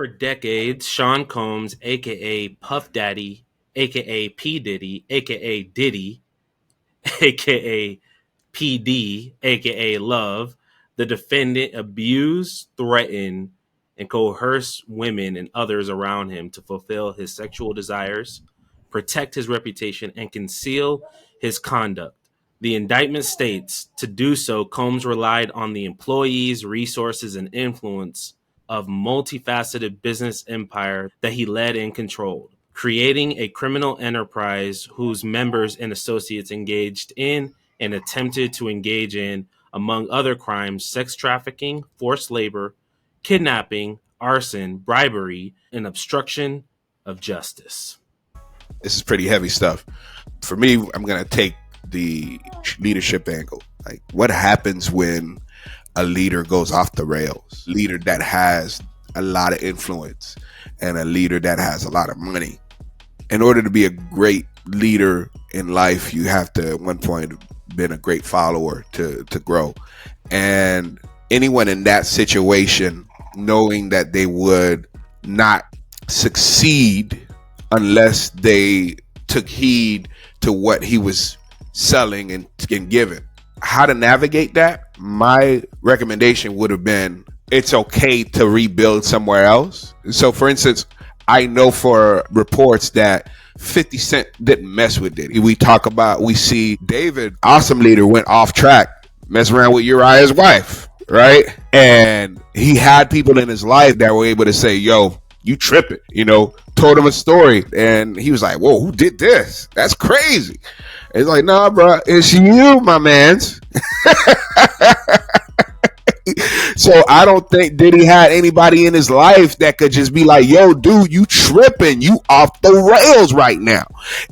For decades, Sean Combs, aka Puff Daddy, aka P Diddy, aka Diddy, aka PD, aka Love, the defendant abused, threatened, and coerced women and others around him to fulfill his sexual desires, protect his reputation, and conceal his conduct. The indictment states to do so, Combs relied on the employees, resources, and influence of multifaceted business empire that he led and controlled, creating a criminal enterprise whose members and associates engaged in and attempted to engage in, among other crimes, sex trafficking, forced labor, kidnapping, arson, bribery, and obstruction of justice. This is pretty heavy stuff. For me, I'm going to take the leadership angle. Like, what happens when a leader goes off the rails? Leader that has a lot of influence and a leader that has a lot of money. In order to be a great leader in life, you have to at one point been a great follower to grow. And anyone in that situation, knowing that they would not succeed unless they took heed to what he was selling and giving. How to navigate that? My recommendation would have been, it's okay to rebuild somewhere else. So for instance, I know for reports that 50 Cent didn't mess with Diddy. We see David, awesome leader, went off track, mess around with Uriah's wife, right? And he had people in his life that were able to say, yo, you tripping, told him a story. And he was like, whoa, who did this? That's crazy. It's like, nah, bro, it's you, my mans. So I don't think Diddy had anybody in his life that could just be like, yo, dude, you tripping, you off the rails right now.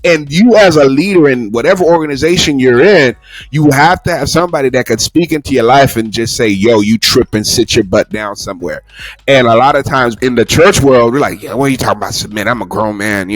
And you as a leader in whatever organization you're in, you have to have somebody that could speak into your life and just say, yo, you tripping, sit your butt down somewhere. And a lot of times in the church world, we're like, yeah, what are you talking about? Submit, I'm a grown man.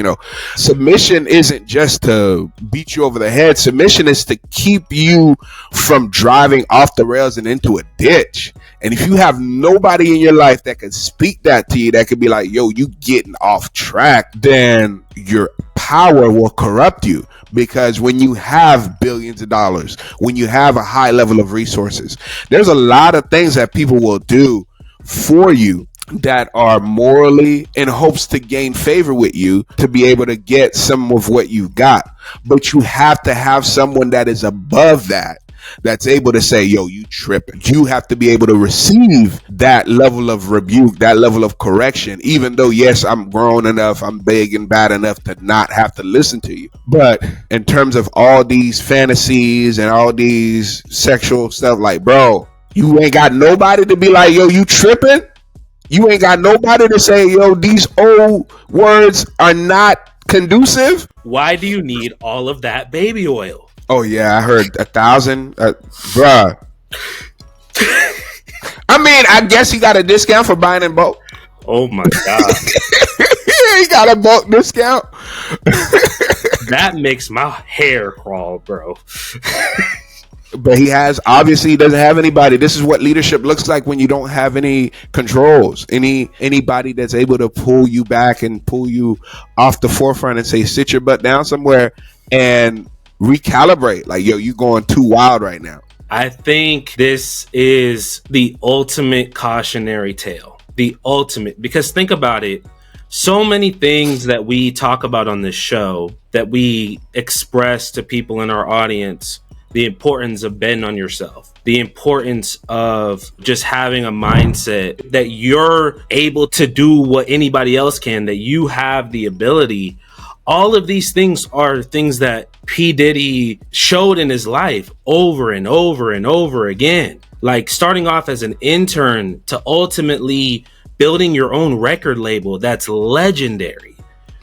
Submission isn't just to beat you over the head. Submission is to keep you from driving off the rails and into a ditch. And if you have nobody in your life that can speak that to you, that could be like, yo, you getting off track, then your power will corrupt you. Because when you have billions of dollars, when you have a high level of resources, there's a lot of things that people will do for you that are morally in hopes to gain favor with you, to be able to get some of what you've got. But you have to have someone that is above that, that's able to say, yo, you tripping. You have to be able to receive that level of rebuke, that level of correction, even though, yes, I'm grown enough, I'm big and bad enough to not have to listen to you. But in terms of all these fantasies and all these sexual stuff, like, bro, you ain't got nobody to be like, yo, you tripping? You ain't got nobody to say, yo, these old words are not conducive. Why do you need all of that baby oil? Oh, yeah, I heard 1,000. Bruh. I mean, I guess he got a discount for buying in bulk. Oh, my God. He got a bulk discount. That makes my hair crawl, bro. But he doesn't have anybody. This is what leadership looks like when you don't have any controls, anybody that's able to pull you back and pull you off the forefront and say, sit your butt down somewhere and recalibrate. Like, yo, you going too wild right now. I think this is the ultimate cautionary tale. The ultimate, because think about it. So many things that we talk about on this show, that we express to people in our audience, the importance of betting on yourself, the importance of just having a mindset that you're able to do what anybody else can, that you have the ability. All of these things are things that P Diddy showed in his life over and over and over again. Like starting off as an intern to ultimately building your own record label that's legendary,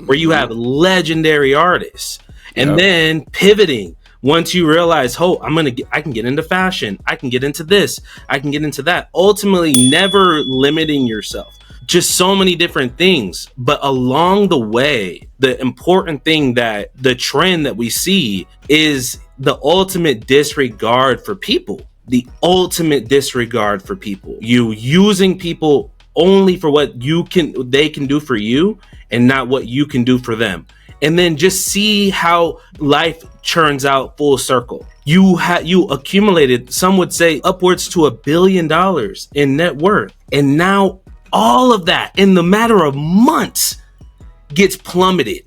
where you have legendary artists, and then pivoting. Once you realize, I can get into fashion, I can get into this, I can get into that. Ultimately, never limiting yourself. Just so many different things. But along the way, the important thing, that the trend that we see is the ultimate disregard for people. The ultimate disregard for people. You using people only for what they can do for you and not what you can do for them. And then just see how life churns out full circle. You accumulated, some would say, upwards to $1 billion in net worth. And now all of that in the matter of months gets plummeted.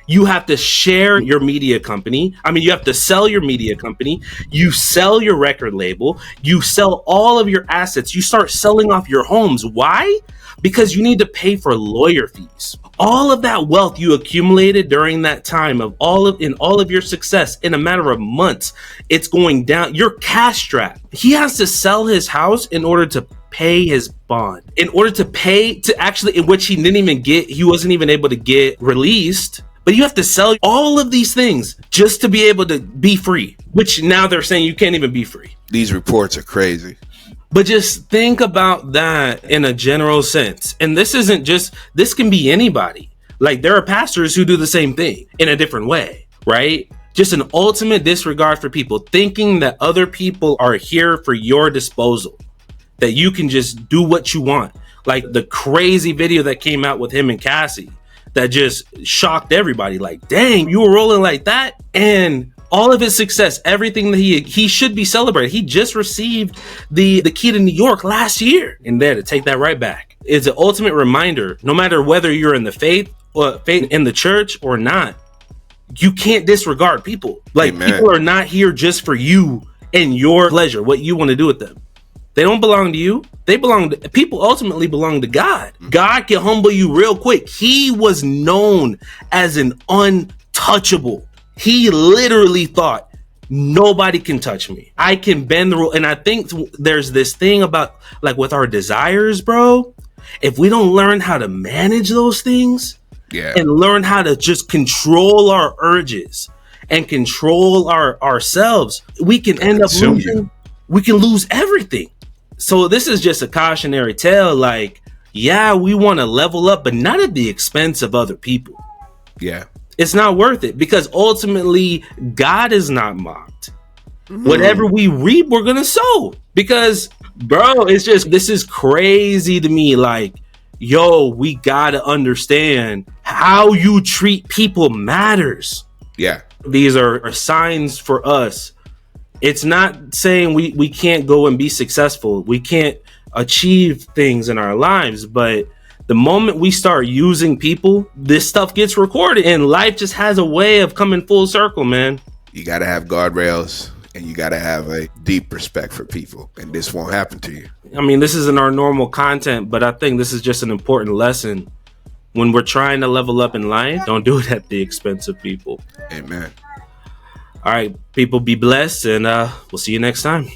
You have to share your media company. I mean, you have to sell your media company. You sell your record label. You sell all of your assets. You start selling off your homes. Why? Because you need to pay for lawyer fees. All of that wealth you accumulated during that time in all of your success, in a matter of months, it's going down. You're cash strapped. He has to sell his house in order to pay his bond, in order to pay to actually, in which he didn't even get, he wasn't even able to get released. But you have to sell all of these things just to be able to be free, which now they're saying you can't even be free. These reports are crazy. But just think about that in a general sense. And this can be anybody. Like, there are pastors who do the same thing in a different way, right? Just an ultimate disregard for people, thinking that other people are here for your disposal, that you can just do what you want. Like the crazy video that came out with him and Cassie that just shocked everybody. Like, dang, you were rolling like that? And all of his success, everything that he should be celebrated. He just received the key to New York last year. And there, to take that right back, is an ultimate reminder, no matter whether you're in the faith in the church or not, you can't disregard people. Like, Amen. People are not here just for you and your pleasure, what you want to do with them. They don't belong to you. People ultimately belong to God. God can humble you real quick. He was known as an untouchable. He literally thought, nobody can touch me. I can bend the rule. And I think there's this thing about, like, with our desires, bro, if we don't learn how to manage those things and learn how to just control our urges and control ourselves, we can end up losing. We can lose everything. So this is just a cautionary tale. Like, yeah, we want to level up, but not at the expense of other people. Yeah. It's not worth it, because ultimately God is not mocked. Whatever we reap, we're going to sow. Because, bro, this is crazy to me. Like, yo, we got to understand how you treat people matters. Yeah. These are signs for us. It's not saying we can't go and be successful. We can't achieve things in our lives, but the moment we start using people, this stuff gets recorded, and life just has a way of coming full circle, man. You got to have guardrails, and you got to have a deep respect for people, and this won't happen to you. I mean, this isn't our normal content, but I think this is just an important lesson. When we're trying to level up in life, don't do it at the expense of people. Amen. All right, people, be blessed, and we'll see you next time.